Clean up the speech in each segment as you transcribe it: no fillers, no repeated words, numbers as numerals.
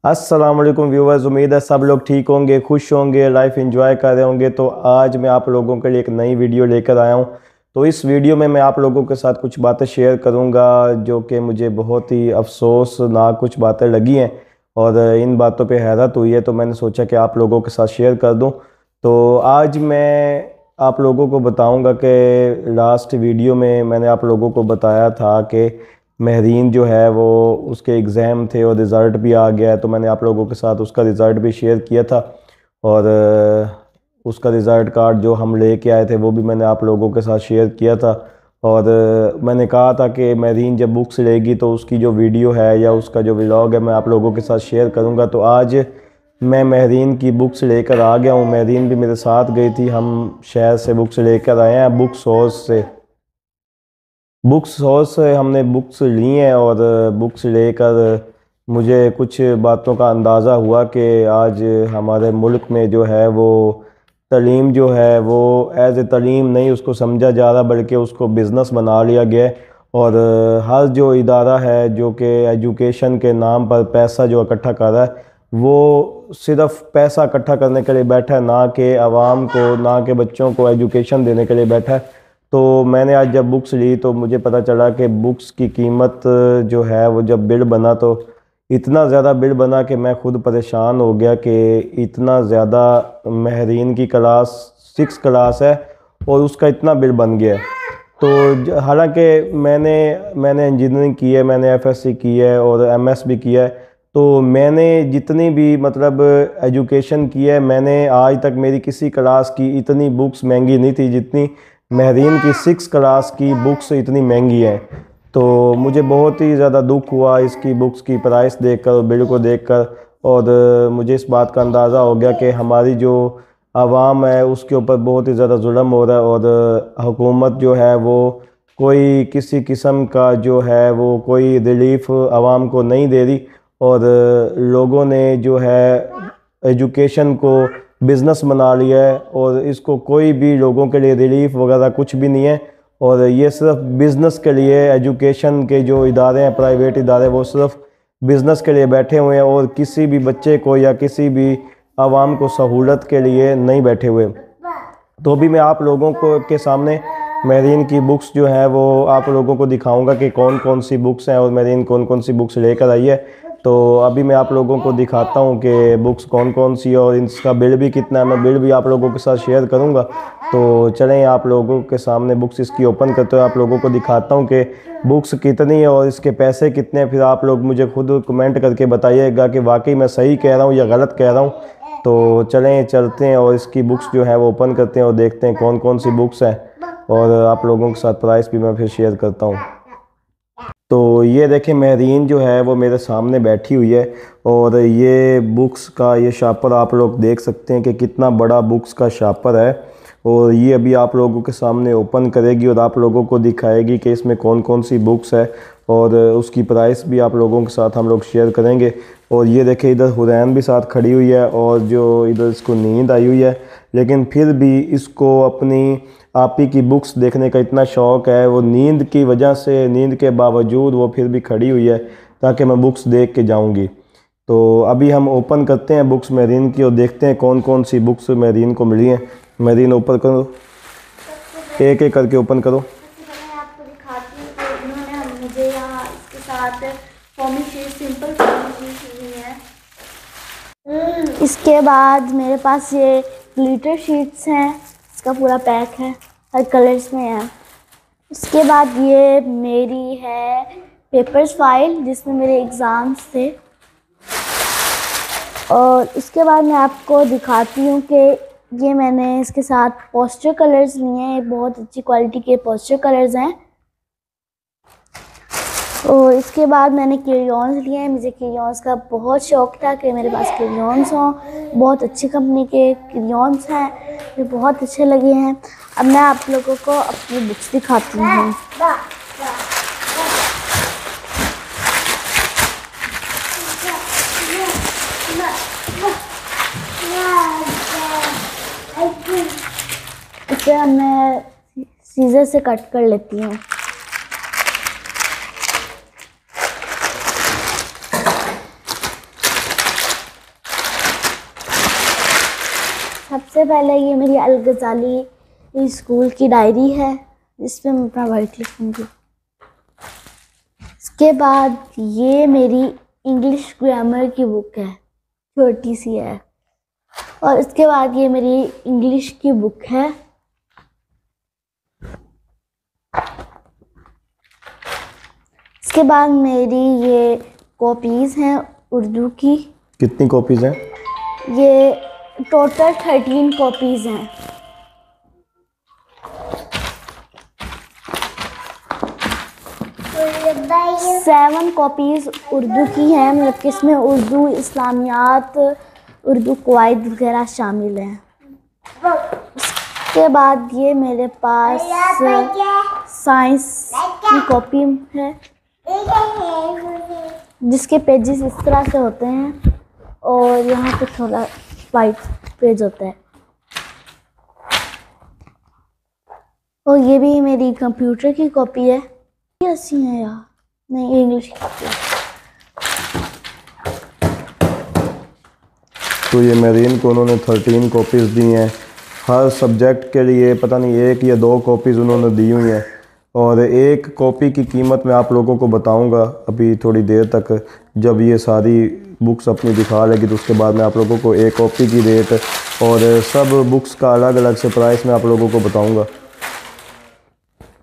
अस्सलाम वालेकुम व्यूवर्स, उम्मीद है सब लोग ठीक होंगे, खुश होंगे, लाइफ एंजॉय कर रहे होंगे। तो आज मैं आप लोगों के लिए एक नई वीडियो लेकर आया हूं। तो इस वीडियो में मैं आप लोगों के साथ कुछ बातें शेयर करूंगा जो कि मुझे बहुत ही अफसोसनाक कुछ बातें लगी हैं और इन बातों पे हैरत हुई है। तो मैंने सोचा कि आप लोगों के साथ शेयर कर दूं। तो आज मैं आप लोगों को बताऊंगा कि लास्ट वीडियो में मैंने आप लोगों को बताया था कि महरीन जो है वो उसके एग्ज़ाम थे और रिज़ल्ट भी आ गया है। तो मैंने आप लोगों के साथ उसका रिज़ल्ट भी शेयर किया था और उसका रिज़ल्ट कार्ड जो हम लेके आए थे वो भी मैंने आप लोगों के साथ शेयर किया था। और मैंने कहा था कि महरीन जब बुक्स लेगी तो उसकी जो वीडियो है या उसका जो व्लॉग है मैं आप लोगों के साथ शेयर करूँगा। तो आज मैं महरीन की बुक्स लेकर आ गया हूँ। महरीन भी मेरे साथ गई थी, हम शहर से बुक्स लेकर आए हैं, बुक्स हाउस से। बुक्स हाउस से हमने बुक्स ली हैं और बुक्स लेकर मुझे कुछ बातों का अंदाज़ा हुआ कि आज हमारे मुल्क में जो है वो तालीम जो है वो एज ए तालीम नहीं उसको समझा जा रहा, बल्कि उसको बिज़नेस बना लिया गया है। और हर जो इदारा है जो कि एजुकेशन के नाम पर पैसा जो इकट्ठा कर रहा है वो सिर्फ पैसा इकट्ठा करने के लिए बैठा है, ना कि आवाम को, ना कि बच्चों को एजुकेशन देने के लिए बैठा है। तो मैंने आज जब बुक्स ली तो मुझे पता चला कि बुक्स की कीमत जो है वो जब बिल बना तो इतना ज़्यादा बिल बना कि मैं खुद परेशान हो गया कि इतना ज़्यादा। महरीन की क्लास 6 क्लास है और उसका इतना बिल बन गया है। तो हालांकि मैंने इंजीनियरिंग की है, मैंने एफएससी की है और एमएस भी किया है। तो मैंने जितनी भी मतलब एजुकेशन की है, मैंने आज तक मेरी किसी क्लास की इतनी बुक्स महंगी नहीं थी जितनी महरीन की 6 क्लास की बुक्स इतनी महंगी हैं। तो मुझे बहुत ही ज़्यादा दुख हुआ इसकी बुक्स की प्राइस देखकर, बिल को देखकर। और मुझे इस बात का अंदाज़ा हो गया कि हमारी जो आवाम है उसके ऊपर बहुत ही ज़्यादा जुल्म हो रहा है और हुकूमत जो है वो कोई किसी किस्म का जो है वो कोई रिलीफ आवाम को नहीं दे रही। और लोगों ने जो है एजुकेशन को बिज़नेस बना लिया है और इसको कोई भी लोगों के लिए रिलीफ वगैरह कुछ भी नहीं है। और ये सिर्फ बिज़नेस के लिए, एजुकेशन के जो इदारे हैं, प्राइवेट इदारे, वो सिर्फ बिज़नेस के लिए बैठे हुए हैं और किसी भी बच्चे को या किसी भी आवाम को सहूलत के लिए नहीं बैठे हुए। तो अभी मैं आप लोगों को के सामने महरीन की बुक्स जो है वो आप लोगों को दिखाऊंगा कि कौन कौन सी बुक्स हैं और महरीन कौन कौन सी बुक्स लेकर आई है। तो अभी मैं आप लोगों को दिखाता हूँ कि बुक्स कौन कौन सी है और इसका बिल भी कितना है। मैं बिल भी आप लोगों के साथ शेयर करूँगा। तो चलें आप लोगों के सामने बुक्स इसकी ओपन करते हुए आप लोगों को दिखाता हूँ कि बुक्स कितनी है और इसके पैसे कितने हैं। फिर आप लोग मुझे खुद कमेंट करके बताइएगा कि वाकई मैं सही कह रहा हूँ या गलत कह रहा हूँ। तो चलें चलते हैं और इसकी बुक्स जो है वो ओपन करते हैं और देखते हैं कौन कौन सी बुक्स हैं और आप लोगों के साथ प्राइस भी मैं फिर शेयर करता हूँ। तो ये देखें, महरीन जो है वो मेरे सामने बैठी हुई है और ये बुक्स का ये शापर आप लोग देख सकते हैं कि कितना बड़ा बुक्स का शापर है। और ये अभी आप लोगों के सामने ओपन करेगी और आप लोगों को दिखाएगी कि इसमें कौन कौन सी बुक्स है और उसकी प्राइस भी आप लोगों के साथ हम लोग शेयर करेंगे। और ये देखें, इधर हुरैन भी साथ खड़ी हुई है और जो इधर इसको नींद आई हुई है, लेकिन फिर भी इसको अपनी आप ही की बुक्स देखने का इतना शौक़ है। वो नींद की वजह से, नींद के बावजूद वो फिर भी खड़ी हुई है ताकि मैं बुक्स देख के जाऊंगी। तो अभी हम ओपन करते हैं बुक्स महरीन की और देखते हैं कौन कौन सी बुक्स महरीन को मिली हैं। महरीन ओपन करो, एक एक करके ओपन करो। मैं आपको दिखाती हूँ कि इन्होंने मुझे यहाँ इसके साथ फॉर्मी शीट, सिंपल फॉर्मी शीट दी है। इसके बाद मेरे पास ये ग्लिटर शीट्स हैं, इसका पूरा पैक है, हर कलर्स में है। उसके बाद ये मेरी है पेपर्स फाइल जिसमें मेरे एग्ज़ाम्स थे। और उसके बाद मैं आपको दिखाती हूँ कि ये मैंने इसके साथ पोस्टर कलर्स लिए हैं, ये बहुत अच्छी क्वालिटी के पोस्टर कलर्स हैं। और इसके बाद मैंने क्रेयॉन्स लिए हैं, मुझे क्रेयॉन्स का बहुत शौक़ था कि मेरे पास क्रेयॉन्स हों। बहुत अच्छी कंपनी के क्रेयॉन्स हैं, ये बहुत अच्छे लगे हैं। अब मैं आप लोगों को अपनी बुक्स दिखाती हूँ। इसे मैं सीजर से कट कर लेती हूँ। सबसे पहले ये मेरी अल गज़ाली स्कूल की डायरी है जिसपे मैं अपना वर्क लिखूँगी। इसके बाद ये मेरी इंग्लिश ग्रामर की बुक है, छोटी सी है। और इसके बाद ये मेरी इंग्लिश की बुक है। इसके बाद मेरी ये कॉपीज़ हैं उर्दू की। कितनी कॉपीज़ हैं? ये टोटल 13 कॉपीज़ हैं। सेवन कॉपीज़ उर्दू की हैं, मतलब कि इसमें उर्दू इस्लामियात, उर्दू कवायद वगैरह शामिल हैं। उसके बाद ये मेरे पास साइंस की कॉपी है जिसके पेजेस इस तरह से होते हैं और यहाँ पे थोड़ा वाइट पेज होता है। और ये भी मेरी कंप्यूटर की कॉपी है। ऐसी है यार, नहीं इंग्लिश की कॉपी है। तो ये मेरीन को उन्होंने 13 कॉपीज़ दी हैं। हर सब्जेक्ट के लिए पता नहीं 1 या 2 कॉपीज़ उन्होंने दी हुई हैं। और एक कॉपी की कीमत मैं आप लोगों को बताऊंगा अभी थोड़ी देर तक, जब ये सारी बुक्स अपनी दिखा लेगी तो उसके बाद मैं आप लोगों को एक कॉपी की रेट और सब बुक्स का अलग अलग से प्राइस मैं आप लोगों को बताऊंगा।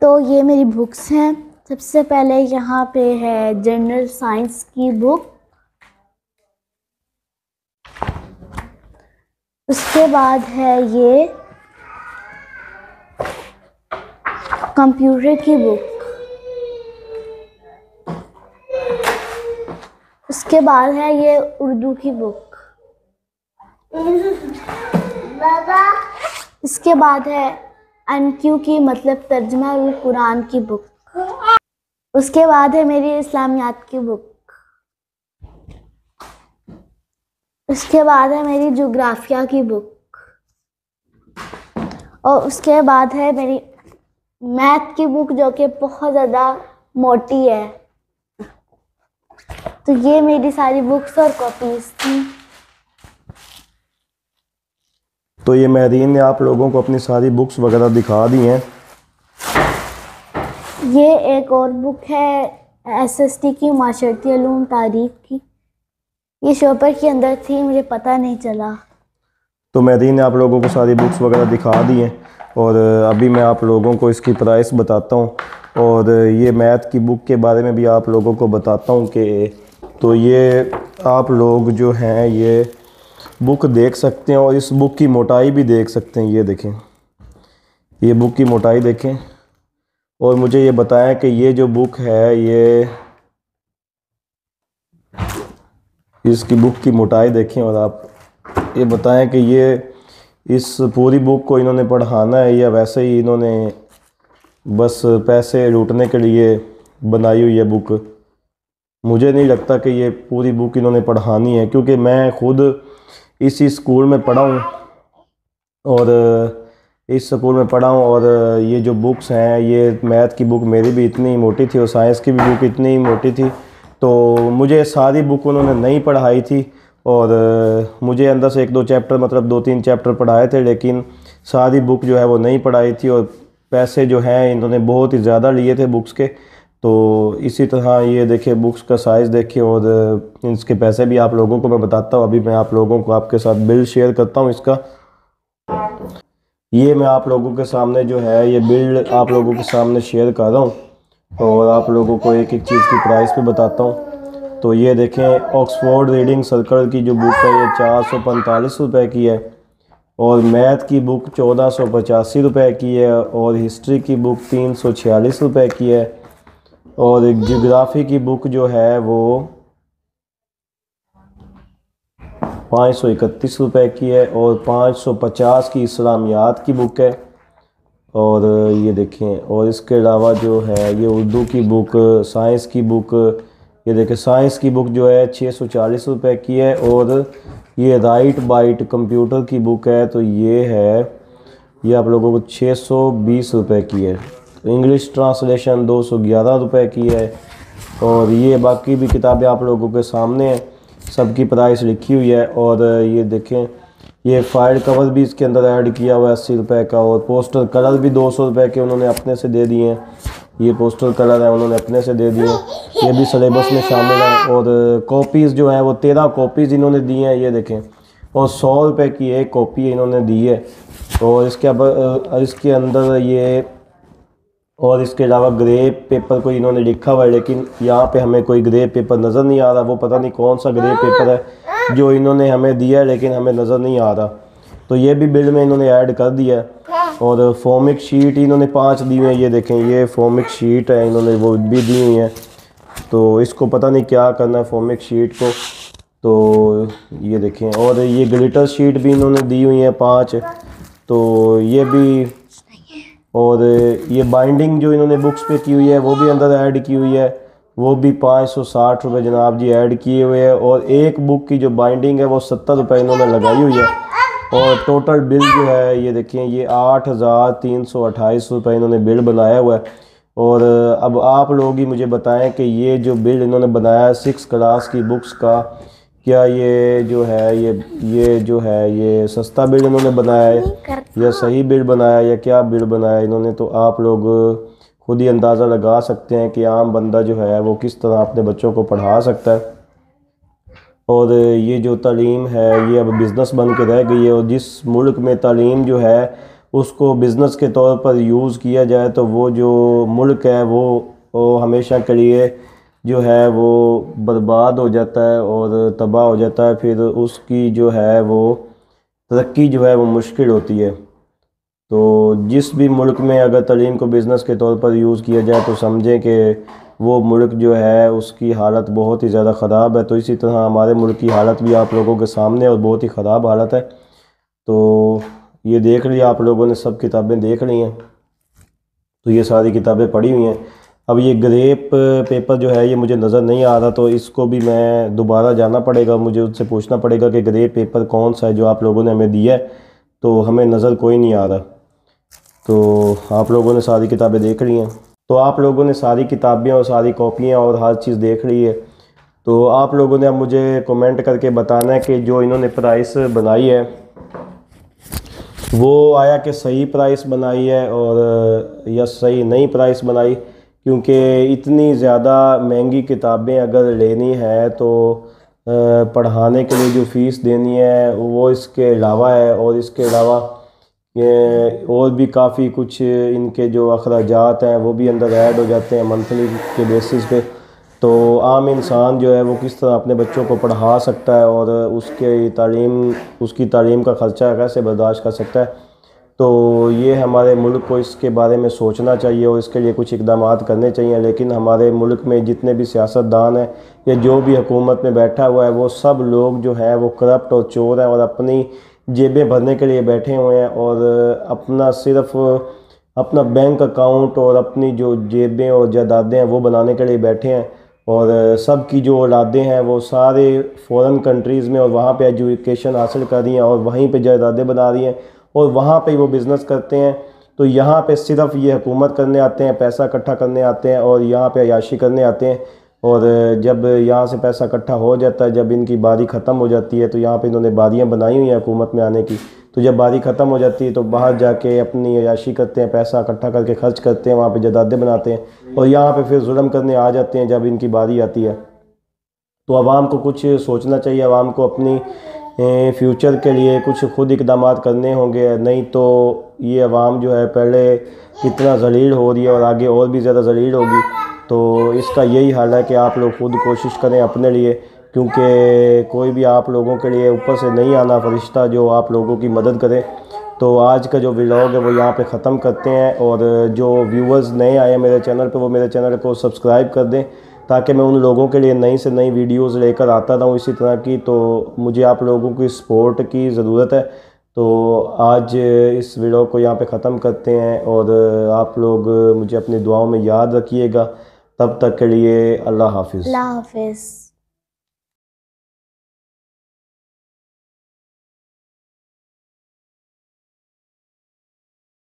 तो ये मेरी बुक्स हैं। सबसे पहले यहाँ पे है जनरल साइंस की बुक। उसके बाद है ये कंप्यूटर की बुक। उसके बाद है ये उर्दू की बुक। इसके बाद है एनक्यू की मतलब तर्जुमा उल कुरान की बुक। उसके बाद है मेरी इस्लामियात की बुक। उसके बाद है मेरी जोग्राफिया की बुक। और उसके बाद है मेरी मैथ की बुक जो कि बहुत ज़्यादा मोटी है। तो ये मेरी सारी बुक्स और कॉपीज़ थी। तो ये मेरीन ने आप लोगों को अपनी सारी बुक्स वगैरह दिखा दी हैं। ये एक और बुक है SST की, माशरती उलूम तारीख की। ये शॉपर के अंदर थी, मुझे पता नहीं चला। तो मेरीन ने आप लोगों को सारी बुक्स वगैरह दिखा दी हैं और अभी मैं आप लोगों को इसकी प्राइस बताता हूँ और ये मैथ की बुक के बारे में भी आप लोगों को बताता हूँ कि तो ये आप लोग जो हैं ये बुक देख सकते हैं और इस बुक की मोटाई भी देख सकते हैं। ये देखें, ये बुक की मोटाई देखें और मुझे ये बताएं कि ये जो बुक है ये इसकी बुक की मोटाई देखें और आप ये बताएं कि ये इस पूरी बुक को इन्होंने पढ़ाना है या वैसे ही इन्होंने बस पैसे लूटने के लिए बनाई हुई है बुक। मुझे नहीं लगता कि ये पूरी बुक इन्होंने पढ़ानी है, क्योंकि मैं खुद इसी स्कूल में पढ़ा हूँ और इस स्कूल में पढ़ा हूँ और ये जो बुक्स हैं ये मैथ की बुक मेरी भी इतनी मोटी थी और साइंस की भी बुक इतनी ही मोटी थी। तो मुझे सारी बुक उन्होंने नहीं पढ़ाई थी और मुझे अंदर से 1-2 चैप्टर मतलब 2-3 चैप्टर पढ़ाए थे, लेकिन सारी बुक जो है वो नहीं पढ़ाई थी और पैसे जो हैं इन्होंने बहुत ही ज़्यादा लिए थे बुक्स के। तो इसी तरह ये देखिए बुक्स का साइज़ देखिए और इसके पैसे भी आप लोगों को मैं बताता हूँ। अभी मैं आप लोगों को आपके साथ बिल शेयर करता हूँ इसका। ये मैं आप लोगों के सामने जो है ये बिल आप लोगों के सामने शेयर कर रहा हूँ और आप लोगों को एक एक चीज़ की प्राइस भी बताता हूँ। तो ये देखें ऑक्सफोर्ड रीडिंग सर्कल की जो बुक है ये 445 रुपये की है और मैथ की बुक 1485 रुपये की है और हिस्ट्री की बुक 346 रुपये की है और एक ज्योग्राफी की बुक जो है वो 531 रुपये की है और 550 की इस्लामियात की बुक है। और ये देखें और इसके अलावा जो है ये उर्दू की बुक, साइंस की बुक, ये देखें साइंस की बुक जो है 640 रुपये की है और ये राइट बाइट कंप्यूटर की बुक है तो ये है ये आप लोगों को 620 रुपये की है। इंग्लिश ट्रांसलेशन 211 रुपये की है और ये बाकी भी किताबें आप लोगों के सामने हैं, सबकी प्राइस लिखी हुई है। और ये देखें ये फाइल कवर भी इसके अंदर ऐड किया हुआ है 80 रुपये का, और पोस्टर कलर भी 200 रुपये के उन्होंने अपने से दे दिए हैं। ये पोस्टर कलर है उन्होंने अपने से दे दिए, ये भी सिलेबस में शामिल है। और कॉपीज़ जो हैं वो 13 कॉपीज़ इन्होंने दी हैं, ये देखें, और 100 रुपये की एक कॉपी इन्होंने दी है। और इसके अंदर ये, और इसके अलावा ग्रे पेपर को इन्होंने लिखा हुआ है, लेकिन यहाँ पे हमें कोई ग्रे पेपर नज़र नहीं आ रहा। वो पता नहीं कौन सा ग्रे पेपर है जो इन्होंने हमें दिया है, लेकिन हमें नज़र नहीं आ रहा। तो ये भी बिल में इन्होंने ऐड कर दिया है। और फॉर्मिक शीट इन्होंने 5 दी हुई हैं, ये देखें, ये फॉर्मिक शीट है इन्होंने वो भी दी हुई है। तो इसको पता नहीं क्या करना है फॉर्मिक शीट को, तो ये देखें। और ये ग्लिटर शीट भी इन्होंने दी हुई है 5, तो ये भी। और ये बाइंडिंग जो इन्होंने बुक्स पे की हुई है वो भी अंदर ऐड की हुई है, वो भी 560 रुपये जनाब जी ऐड किए हुए हैं। और एक बुक की जो बाइंडिंग है वो 70 रुपये इन्होंने लगाई हुई है। और टोटल बिल जो है ये देखिए, ये 8328 रुपये इन्होंने बिल बनाया हुआ है। और अब आप लोग ही मुझे बताएं कि ये जो बिल इन्होंने बनाया है 6 क्लास की बुक्स का, क्या ये जो है ये सस्ता बिल इन्होंने बनाया है या सही बिल बनाया है या क्या बिल बनाया इन्होंने? तो आप लोग खुद ही अंदाज़ा लगा सकते हैं कि आम बंदा जो है वो किस तरह अपने बच्चों को पढ़ा सकता है। और ये जो तालीम है ये अब बिज़नेस बन के रह गई है, और जिस मुल्क में तालीम जो है उसको बिज़नेस के तौर पर यूज़ किया जाए तो वो जो मुल्क है वो हमेशा के लिए जो है वो बर्बाद हो जाता है और तबाह हो जाता है। फिर उसकी जो है वो तरक्की जो है वो मुश्किल होती है। तो जिस भी मुल्क में अगर तालीम को बिज़नेस के तौर पर यूज़ किया जाए तो समझें कि वो मुल्क जो है उसकी हालत बहुत ही ज़्यादा ख़राब है। तो इसी तरह हमारे मुल्क की हालत भी आप लोगों के सामने और बहुत ही ख़राब हालत है। तो ये देख लिया आप लोगों ने, सब किताबें देख ली हैं, तो ये सारी किताबें पढ़ी हुई हैं। अब ये ग्रेप पेपर जो है ये मुझे नज़र नहीं आ रहा, तो इसको भी मैं दोबारा जाना पड़ेगा, मुझे उनसे पूछना पड़ेगा कि ग्रेप पेपर कौन सा है जो आप लोगों ने हमें दिया है। तो हमें नज़र कोई नहीं आ रहा। तो आप लोगों ने सारी किताबें देख ली हैं, तो आप लोगों ने सारी किताबें और सारी कॉपियाँ और हर चीज़ देख ली है। तो आप लोगों ने अब मुझे कमेंट करके बताना है कि जो इन्होंने प्राइस बनाई है वो आया कि सही प्राइस बनाई है और या सही नहीं प्राइस बनाई। क्योंकि इतनी ज़्यादा महंगी किताबें अगर लेनी है तो पढ़ाने के लिए जो फ़ीस देनी है वो इसके अलावा है, और इसके अलावा ये और भी काफ़ी कुछ इनके जो अखराजात हैं वो भी अंदर ऐड हो जाते हैं मंथली के बेसिस पे। तो आम इंसान जो है वो किस तरह अपने बच्चों को पढ़ा सकता है और उसकी तालीम का ख़र्चा कैसे बर्दाश्त कर सकता है। तो ये हमारे मुल्क को इसके बारे में सोचना चाहिए और इसके लिए कुछ इक़दाम करने चाहिए। लेकिन हमारे मुल्क में जितने भी सियासतदान हैं या जो भी हुकूमत में बैठा हुआ है वो सब लोग जो हैं वो करप्ट और चोर हैं और अपनी जेबें भरने के लिए बैठे हुए हैं, और सिर्फ अपना बैंक अकाउंट और अपनी जो जेबें और जायदादें हैं वो बनाने के लिए बैठे हैं। और सब की जो औलादें हैं वो सारे फ़ॉरेन कंट्रीज़ में और वहाँ पे एजुकेशन हासिल कर रही हैं और वहीं पे जायदादें बना रही हैं और वहाँ पे वो बिज़नेस करते हैं। तो यहाँ पे सिर्फ ये हुकूमत करने आते हैं, पैसा इकट्ठा करने आते हैं और यहाँ पे अयाशी करने आते हैं। और जब यहाँ से पैसा इकट्ठा हो जाता है, जब इनकी बारी ख़त्म हो जाती है, तो यहाँ पे इन्होंने बारियाँ बनाई हुई हैं हुकूमत में आने की, तो जब बारी ख़त्म हो जाती है तो बाहर जाके अपनी अयाशी करते हैं, पैसा इकट्ठा करके खर्च करते हैं, वहाँ पे जायदादें बनाते हैं और यहाँ पे फिर जुल्म करने आ जाते हैं जब इनकी बारी आती है। तो आवाम को कुछ सोचना चाहिए, आवाम को अपनी फ्यूचर के लिए कुछ खुद इक़दाम करने होंगे, नहीं तो ये आवाम जो है पहले कितना ज़लील हो रही है और आगे और भी ज़्यादा ज़लील होगी। तो इसका यही हाल है कि आप लोग खुद कोशिश करें अपने लिए, क्योंकि कोई भी आप लोगों के लिए ऊपर से नहीं आना फरिश्ता जो आप लोगों की मदद करे। तो आज का जो व्लॉग है वो यहाँ पे ख़त्म करते हैं, और जो व्यूवर्स नए आए हैं मेरे चैनल पे वो मेरे चैनल को सब्सक्राइब कर दें ताकि मैं उन लोगों के लिए नई से नई वीडियोस लेकर आता रहूँ इसी तरह की। तो मुझे आप लोगों की सपोर्ट की ज़रूरत है। तो आज इस व्लॉग को यहाँ पे ख़त्म करते हैं, और आप लोग मुझे अपनी दुआओं में याद रखिएगा। तब तक के लिए अल्लाह हाफिज़। अल्लाह हाफिज़।